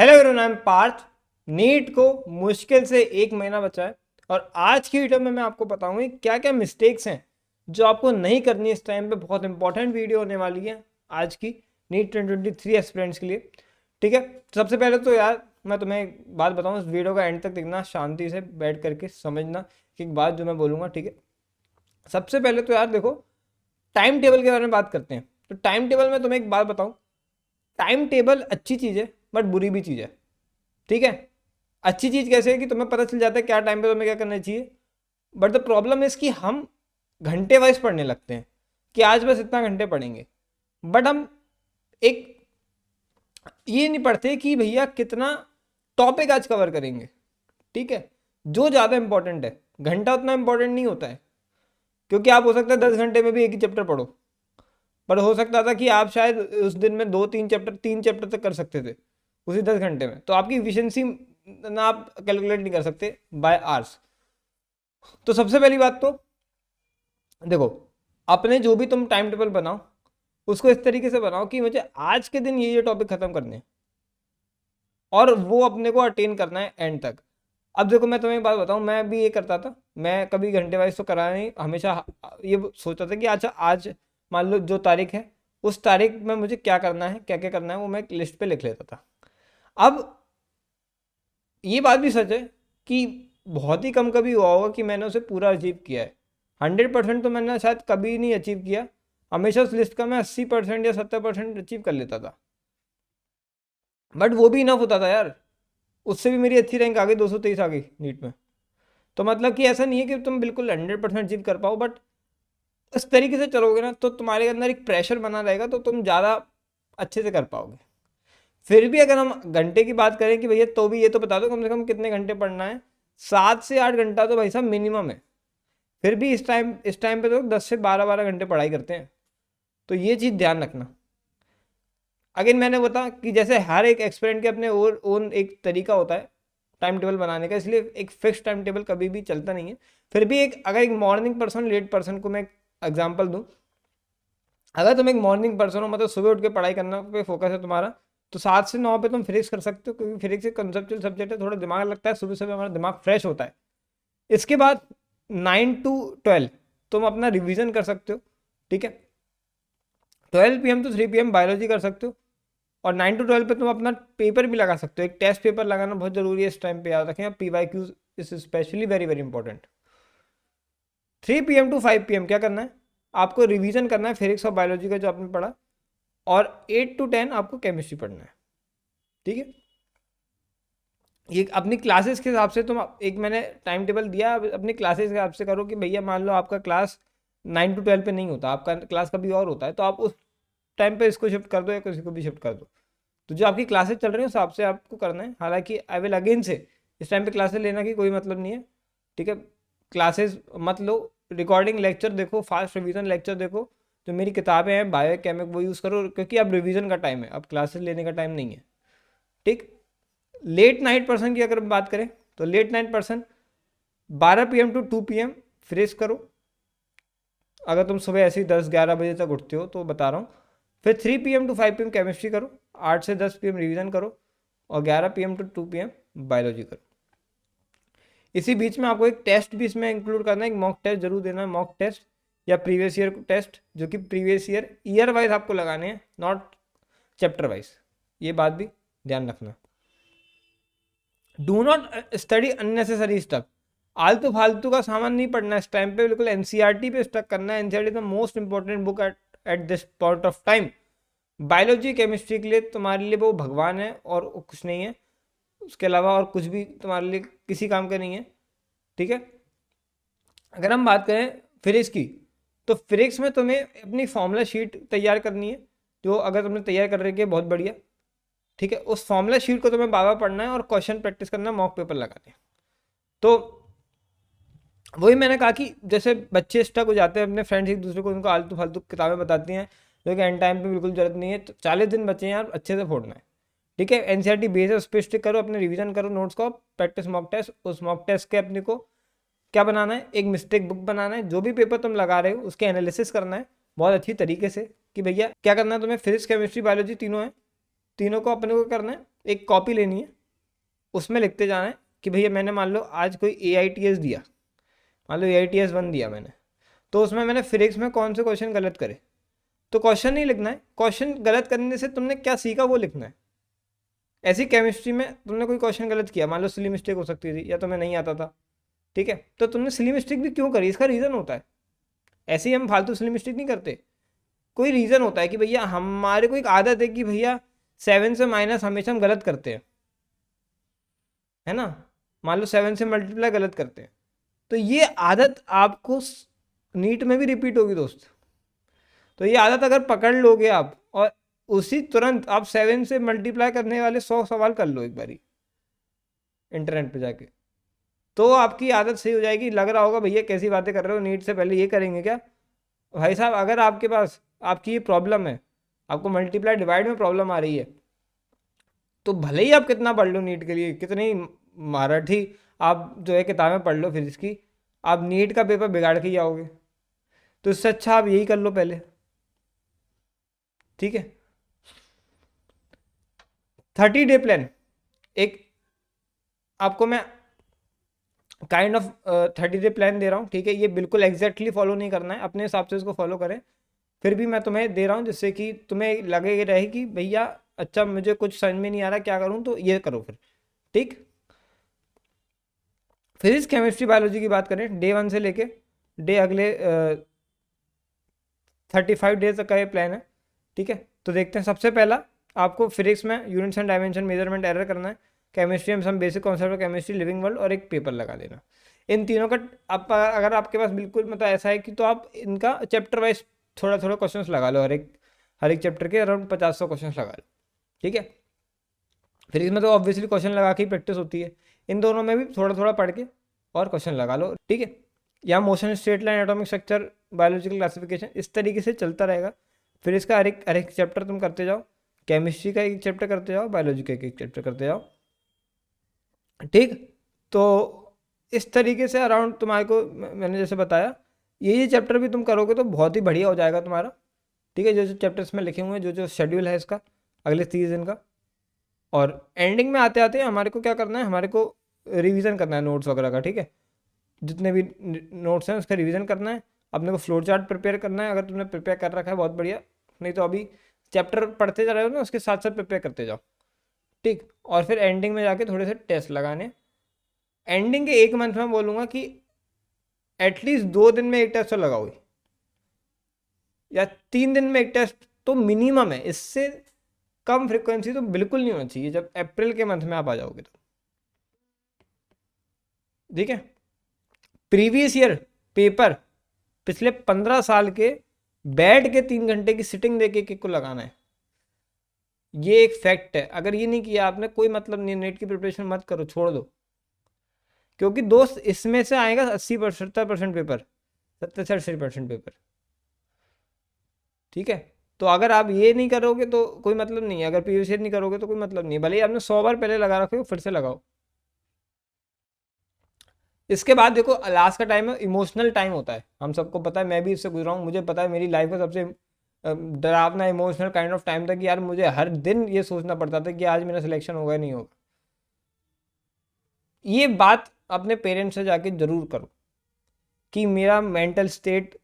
Hello everyone, I am Parth. NEET को मुश्किल से 1 महीना बचा है और आज की वीडियो में मैं आपको बताऊंगी क्या क्या मिस्टेक्स हैं जो आपको नहीं करनी है इस टाइम पे। बहुत इंपॉर्टेंट वीडियो होने वाली है आज की नीट 2023 एस्पिरेंट्स के लिए। ठीक है, सबसे पहले तो यार मैं तुम्हें एक बात बताऊं, इस वीडियो का एंड तक देखना, शांति से बैठ करके समझना कि एक बात जो मैं बोलूंगा। ठीक है, सबसे पहले तो यार देखो, टाइम टेबल के बारे में बात करते हैं। तो टाइम टेबल में तुम्हें एक बात बताऊं, टाइम टेबल अच्छी चीज़ है बट बुरी भी चीज़ है। ठीक है, अच्छी चीज़ कैसे है कि तुम्हें पता चल जाता है क्या टाइम पे तुम्हें क्या करना चाहिए, बट द प्रॉब्लम इज कि हम घंटे वाइज पढ़ने लगते हैं कि आज बस इतना घंटे पढ़ेंगे, बट हम एक ये नहीं पढ़ते कि भैया कितना टॉपिक आज कवर करेंगे। ठीक है, जो ज़्यादा इंपॉर्टेंट है, घंटा उतना इंपॉर्टेंट नहीं होता है, क्योंकि आप हो सकता है 10 घंटे में भी एक ही चैप्टर पढ़ो, पर हो सकता था कि आप शायद उस दिन में 2-3 चैप्टर 3 चैप्टर तक कर सकते थे उसी 10 घंटे में। तो आपकी इफिशियंसी ना आप कैलकुलेट नहीं कर सकते बाय आवर्स। तो सबसे पहली बात तो देखो, अपने जो भी तुम टाइम टेबल बनाओ उसको इस तरीके से बनाओ कि मुझे आज के दिन ये टॉपिक खत्म करने हैं और वो अपने को अटेन करना है एंड तक। अब देखो, मैं तुम्हें एक बात बताऊं, मैं भी ये करता था, मैं कभी घंटे वाइज तो करा नहीं, हमेशा ये सोचता था कि अच्छा आज मान लो जो तारीख है उस तारीख में मुझे क्या करना है, क्या क्या करना है, वो मैं एक लिस्ट पे लिख लेता था। अब ये बात भी सच है कि बहुत ही कम कभी हुआ होगा कि मैंने उसे पूरा अचीव किया है। 100% तो मैंने शायद कभी नहीं अचीव किया, हमेशा उस लिस्ट का मैं 80% या 70% अचीव कर लेता था, बट वो भी इनफ होता था यार। उससे भी मेरी अच्छी रैंक आ गई, 223 आ गई नीट में। तो मतलब कि ऐसा नहीं है कि तुम बिल्कुल 100% अचीव कर पाओ, बट इस तरीके से चलोगे ना तो तुम्हारे अंदर एक प्रेशर बना रहेगा, तो तुम ज़्यादा अच्छे से कर पाओगे। फिर भी अगर हम घंटे की बात करें कि भैया, तो भी ये तो बता दो कम से कम कितने घंटे पढ़ना है। 7 से 8 घंटा तो भाई साहब मिनिमम है। फिर भी इस टाइम पे तो 10 से 12 घंटे पढ़ाई करते हैं। तो ये चीज़ ध्यान रखना। अगेन मैंने बता कि जैसे हर एक एक्सपेरिमेंट के अपने और ओन एक तरीका होता है टाइम टेबल बनाने का, इसलिए एक फिक्स टाइम टेबल कभी भी चलता नहीं है। फिर भी एक अगर एक मॉर्निंग पर्सन लेट पर्सन को मैं एग्जांपल दूं, अगर तुम एक मॉर्निंग पर्सन हो, मतलब सुबह उठ के पढ़ाई करना पे फोकस है तुम्हारा, तो 7 से 9 पे तुम फिजिक्स कर सकते हो, क्योंकि फिजिक्स एक कंसेप्चुअल सब्जेक्ट है, थोड़ा दिमाग लगता है, सुबह सुबह हमारा दिमाग फ्रेश होता है। इसके बाद 9 to 12 तुम अपना रिवीजन कर सकते हो। ठीक है, 12 PM to 3 PM बायोलॉजी कर सकते हो, और 9 to 12 पे तुम अपना पेपर भी लगा सकते हो। एक टेस्ट पेपर लगाना बहुत जरूरी है इस टाइम पे, याद रखें। PYQ is specially very very important. 3 PM to 5 PM क्या करना है, आपको रिवीजन करना है फिजिक्स और बायोलॉजी का जो आपने पढ़ा, और 8 to 10 आपको केमिस्ट्री पढ़ना है। ठीक है, ये अपनी क्लासेस के हिसाब से तुम एक मैंने टाइम टेबल दिया, अपनी क्लासेस के हिसाब से करो कि भैया मान लो आपका क्लास 9 to 12 पे नहीं होता, आपका क्लास कभी और होता है, तो आप उस टाइम पे इसको शिफ्ट कर दो या किसी को भी शिफ्ट कर दो। तो जो आपकी क्लासेस चल रही है उस हिसाब से आपको करना है। हालांकि आई विल अगेन से, इस टाइम पे क्लासेस लेना की कोई मतलब नहीं है। ठीक है, क्लासेस मत लो, रिकॉर्डिंग लेक्चर देखो, फास्ट रिवीजन लेक्चर देखो, जो मेरी किताबें हैं बायो केमिक वो यूज़ करो, क्योंकि अब रिवीजन का टाइम है, अब क्लासेस लेने का टाइम नहीं है। ठीक, लेट नाइट पर्सन की अगर बात करें, तो late night person 12 PM to 2 PM fresh करो। अगर तुम सुबह ऐसे ही 10-11 बजे तक उठते हो तो बता रहा हूँ। फिर 3 PM to 5 PM केमिस्ट्री करो, 8 से 10 PM रिवीजन करो, और 11 PM to 2 PM बायोलॉजी करो। इसी बीच में आपको एक टेस्ट भी इसमें इंक्लूड करना है, एक मॉक टेस्ट जरूर देना है, मॉक टेस्ट या प्रीवियस ईयर टेस्ट, जो कि प्रीवियस ईयर वाइज आपको लगाने हैं, नॉट चैप्टर वाइज। ये बात भी ध्यान रखना। Do not study unnecessary stuff, आलतू फालतू का सामान नहीं पढ़ना इस टाइम पे, बिल्कुल एनसीईआरटी पे स्टक करना है। NCERT the most important book at this point of time. Biology chemistry के लिए तुम्हारे लिए वो भगवान है और कुछ नहीं है, उसके अलावा और कुछ भी तुम्हारे लिए किसी काम का नहीं है। ठीक है, अगर हम बात करें फिजिक्स की, तो फिजिक्स में तुम्हें अपनी फॉर्मूला शीट तैयार करनी है, जो अगर तुमने तैयार कर रखी है बहुत बढ़िया। ठीक है, उस फॉर्मूला शीट को तुम्हें बार बार पढ़ना है और क्वेश्चन प्रैक्टिस करना है, मॉक पेपर लगाने हैं। तो वही मैंने कहा कि जैसे बच्चे स्टक हो जाते हैं, अपने फ्रेंड्स एक दूसरे को उनको आलतू फालतू किताबें बताती हैं, जो कि एंड टाइम पे बिल्कुल जरूरत नहीं है। तो 40 दिन बचे हैं यार, अच्छे से फोड़ना है। ठीक है, एनसीईआरटी बेस है, उस पर स्टिक करो, अपने रिवीजन करो नोट्स को, प्रैक्टिस मॉक टेस्ट। उस मॉक टेस्ट के अपने को क्या बनाना है, एक मिस्टेक बुक बनाना है, जो भी पेपर तुम लगा रहे हो उसके एनालिसिस करना है बहुत अच्छी तरीके से, कि भैया क्या करना है तुम्हें। फिजिक्स केमिस्ट्री बायोलॉजी तीनों है, तीनों को अपने को करना है, एक कॉपी लेनी है, उसमें लिखते जाना है कि भैया मैंने मान लो आज कोई AITS दिया, मान लो AITS 1 दिया मैंने, तो उसमें मैंने फिजिक्स में कौन से क्वेश्चन गलत करे, तो क्वेश्चन नहीं लिखना है, क्वेश्चन गलत करने से तुमने क्या सीखा वो लिखना है। ऐसी केमिस्ट्री में तुमने कोई क्वेश्चन गलत किया, मान लो सिली मिस्टेक हो सकती थी या तुम्हें नहीं आता था, ठीक है, तो तुमने सिली मिस्टेक भी क्यों करी, इसका रीज़न होता है। ऐसे ही हम फालतू सिली मिस्टेक नहीं करते, कोई रीज़न होता है कि भैया हमारे को एक आदत है कि भैया 7 से माइनस हमेशा हम गलत करते हैं, है ना, मान लो 7 से मल्टीप्लाई गलत करते हैं, तो ये आदत आपको नीट में भी रिपीट होगी दोस्त। तो ये आदत अगर पकड़ लोगे आप और उसी तुरंत आप 7 से मल्टीप्लाई करने वाले 100 सवाल कर लो एक बारी इंटरनेट पे जाके, तो आपकी आदत सही हो जाएगी। लग रहा होगा भैया कैसी बातें कर रहे हो, नीट से पहले ये करेंगे क्या? भाई साहब अगर आपके पास आपकी ये प्रॉब्लम है, आपको मल्टीप्लाई डिवाइड में प्रॉब्लम आ रही है, तो भले ही आप कितना पढ़ लो नीट के लिए, कितनी मराठी आप जो है किताबें पढ़ लो फिजिक्स की, आप नीट का पेपर बिगाड़ के ही आओगे। तो इससे अच्छा आप यही कर लो पहले, ठीक है। 30 डे प्लान, एक आपको मैं काइंड ऑफ 30 डे प्लान दे रहा हूँ, ठीक है। ये बिल्कुल एग्जैक्टली फॉलो नहीं करना है, अपने हिसाब से इसको फॉलो करें, फिर भी मैं तुम्हें दे रहा हूँ जिससे कि तुम्हें लगे रहे कि भैया अच्छा मुझे कुछ समझ में नहीं आ रहा क्या करूँ, तो ये करो फिर, ठीक। फिजिक्स केमिस्ट्री बायोलॉजी की बात करें, डे 1 से लेके डे अगले 35 डेज तक का ये प्लान है, ठीक है। तो देखते हैं, सबसे पहला आपको फिजिक्स में units and dimension measurement error करना है, केमिस्ट्री में some basic concept of chemistry living world और एक पेपर लगा देना। इन तीनों का आप अगर आपके पास बिल्कुल मतलब ऐसा है कि तो आप इनका चैप्टर वाइज थोड़ा थोड़ा क्वेश्चंस लगा लो, हर एक चैप्टर के अराउंड 50-100 क्वेश्चंस लगा लो, ठीक है। फिजिक्स में तो ऑब्वियसली क्वेश्चन लगा के ही प्रैक्टिस होती है, इन दोनों में भी थोड़ा थोड़ा पढ़ के और क्वेश्चन लगा लो, ठीक है। या motion straight line atomic structure biological classification इस तरीके से चलता रहेगा। फिर इसका हर एक चैप्टर तुम करते जाओ, केमिस्ट्री का एक चैप्टर करते जाओ, बायोलॉजी का एक चैप्टर करते जाओ, ठीक। तो इस तरीके से अराउंड तुम्हारे को मैंने जैसे बताया, ये चैप्टर भी तुम करोगे तो बहुत ही बढ़िया हो जाएगा तुम्हारा, ठीक है। जो जो चैप्टर्स में लिखे हुए हैं, जो जो शेड्यूल है इसका अगले 30 दिन का, और एंडिंग में आते आते हमारे को क्या करना है, हमारे को रिवीजन करना है नोट्स वगैरह का, ठीक है। जितने भी नोट्स हैं उसका रिवीजन करना है, अपने को फ्लो चार्ट प्रिपेयर करना है। अगर तुमने प्रिपेयर कर रखा है बहुत बढ़िया, नहीं तो अभी चैप्टर पढ़ते जा रहे हो ना, उसके साथ साथ प्रिपेयर करते जाओ, ठीक। और फिर एंडिंग में जाके थोड़े से टेस्ट लगाने, एंडिंग के 1 मंथ में बोलूँगा कि एटलीस्ट 2 दिन में एक टेस्ट तो लगाओ, या 3 दिन में एक टेस्ट तो मिनिमम है, इससे कम फ्रिक्वेंसी तो बिल्कुल नहीं होना चाहिए जब अप्रैल के मंथ में आप आ जाओगे तो, ठीक है। प्रीवियस ईयर पेपर पिछले 15 साल के बैठ के 3 घंटे की सिटिंग देके एक को लगाना है, ये एक फैक्ट है। अगर ये नहीं किया आपने, कोई मतलब नहीं, नेट की प्रिपरेशन मत करो, छोड़ दो, क्योंकि दोस्त इसमें से आएगा 80-70% पेपर, 70-80% पेपर, ठीक है। तो अगर आप ये नहीं करोगे तो कोई मतलब नहीं है, अगर प्रीवियस ईयर नहीं करोगे तो कोई मतलब नहीं है, भले ही आपने 100 बार पहले लगा रखे हो, फिर से लगाओ। इसके बाद देखो लास्ट का टाइम है, इमोशनल टाइम होता है, हम सबको पता है, मैं भी इससे गुजरा हूँ, मुझे पता है मेरी लाइफ का सबसे डरावना इमोशनल काइंड ऑफ टाइम था कि यार मुझे हर दिन ये सोचना पड़ता था कि आज मेरा सिलेक्शन होगा नहीं होगा। ये बात अपने पेरेंट्स से जाके जरूर करो कि मेरा मेंटल स्टेट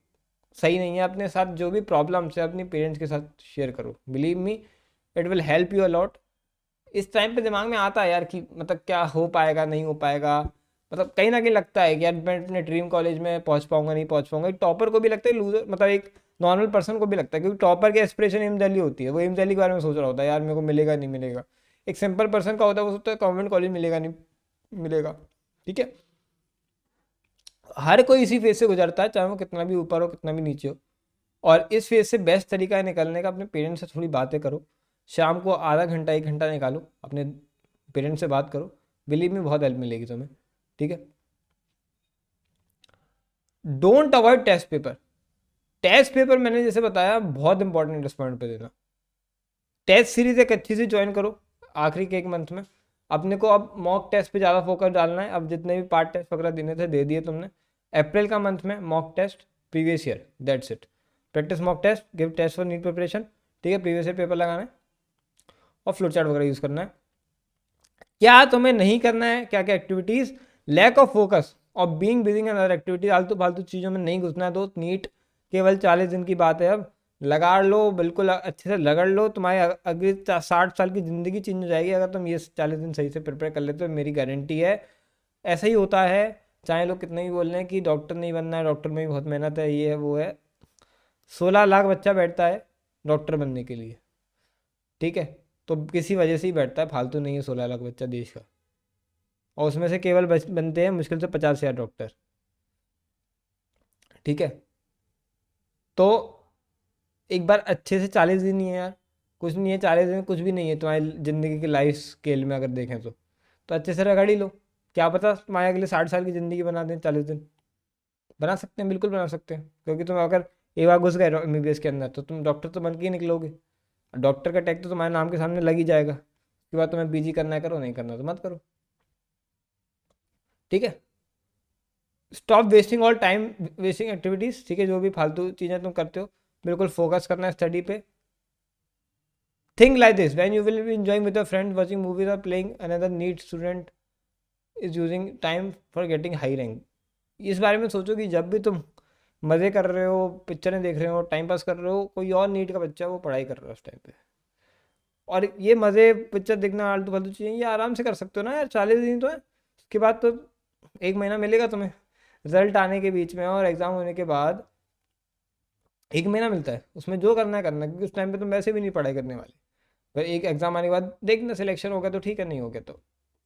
सही नहीं है, अपने साथ जो भी प्रॉब्लम्स है अपने पेरेंट्स के साथ शेयर करो, believe me it will help you a lot. इस टाइम पे दिमाग में आता है यार कि मतलब क्या हो पाएगा नहीं हो पाएगा, मतलब कहीं ना कहीं लगता है कि यार मैं अपने ड्रीम कॉलेज में पहुंच पाऊंगा नहीं पहुंच पाऊंगा। एक टॉपर को भी लगता है, लूजर मतलब एक नॉर्मल पर्सन को भी लगता है, क्योंकि टॉपर की एस्पिरेशन एम्स दिल्ली होती है, वो एम्स दिल्ली के बारे में सोच रहा होता है यार मेरे को मिलेगा नहीं मिलेगा। एक सिंपल पर्सन का होता है वो सोचता है कॉन्वेंट कॉलेज मिलेगा नहीं मिलेगा, ठीक है। हर कोई इसी फेज से गुजरता है, चाहे वो कितना भी ऊपर हो कितना भी नीचे हो। और इस फेज से बेस्ट तरीका है निकलने का, अपने पेरेंट्स से थोड़ी बातें करो, शाम को आधा घंटा 1 घंटा निकालो, अपने पेरेंट्स से बात करो, बिलीव में बहुत हेल्प मिलेगी तुम्हें, ठीक है। Don't avoid test paper. Test paper मैंने जैसे बताया बहुत इंपॉर्टेंट इस पॉइंट पे देना। टेस्ट सीरीज एक अच्छी सी ज्वाइन करो आखिरी के 1 मंथ में, अपने को अब मॉक टेस्ट पे ज़्यादा फोकस डालना है। अब जितने भी पार्ट टेस्ट वगैरह देने थे दे दिए तुमने, अप्रैल का मंथ में mock test previous year, that's it. Practice mock test, give test for NEET preparation, ठीक है। प्रीवियस ईयर पेपर लगाना है और फ्लो चार्ट वगैरह यूज़ करना है, क्या तुम्हें नहीं करना है, क्या क्या एक्टिविटीज़, लैक ऑफ फोकस और being busy in other activities, आलतू फालतू चीज़ों में नहीं घुसना है दोस्त। नीट केवल 40 दिन की बात है, अब लगा लो, बिल्कुल अच्छे से लगड़ लो, तुम्हारी अगली 60 साल की ज़िंदगी चेंज हो जाएगी अगर तुम ये 40 दिन सही से प्रिपेयर कर लेते हो, मेरी गारंटी है। ऐसा ही होता है, चाहे लोग कितने भी बोल रहे हैं कि डॉक्टर नहीं बनना है, डॉक्टर में भी बहुत मेहनत है, ये है वो है। 16 लाख बच्चा बैठता है डॉक्टर बनने के लिए, ठीक है, तो किसी वजह से ही बैठता है, फालतू नहीं है 16 लाख बच्चा देश का। और उसमें से केवल बनते हैं मुश्किल से 50,000 डॉक्टर, ठीक है। तो एक बार अच्छे से 40 दिन ही है यार, कुछ नहीं है 40 दिन, कुछ भी नहीं है तुम्हारी ज़िंदगी की लाइफ स्केल में अगर देखें तो अच्छे से रगड़ ही लो। क्या पता तुम्हारे अगले 60 साल की ज़िंदगी बना दें 40 दिन। बना सकते हैं, बिल्कुल बना सकते हैं, क्योंकि तुम अगर एक बार घुस गए एमबीबीएस के अंदर तो तुम डॉक्टर तो बन के ही निकलोगे। डॉक्टर का टैग तो तुम्हारे नाम के सामने लग ही जाएगा। उसके बाद तुम्हें पीजी करना है करो, नहीं करना तो मत करो, ठीक है। Stop wasting all time wasting activities, ठीक है, जो भी फालतू चीज़ें तुम करते हो, बिल्कुल फोकस करना है स्टडी पे। Think like this, when you will be enjoying with your friends, watching movies or playing, another neat student is using time for getting high rank। इस बारे में सोचो कि जब भी तुम मज़े कर रहे हो, पिक्चरें देख रहे हो, टाइम पास कर रहे हो, कोई और नीट का बच्चा वो पढ़ाई कर रहा है उस टाइम पे। और ये मज़े पिक्चर देखना आलतू फालतू चीज़ें ये आराम से कर सकते हो ना यार, 40 दिन तो है। उसके बाद तो 1 महीना मिलेगा तुम्हें रिजल्ट आने के बीच में, और एग्ज़ाम होने के बाद 1 महीना मिलता है, उसमें जो करना है करना है, क्योंकि उस टाइम पे तुम वैसे भी नहीं पढ़ाई करने वाले। फिर एक एग्ज़ाम आने के बाद देखना, सिलेक्शन हो गया तो ठीक है, नहीं हो गया तो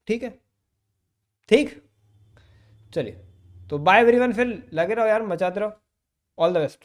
ठीक है, ठीक। चलिए, तो बाय एवरीवन, फिर लगे रहो यार, मचाते रहो। All the best.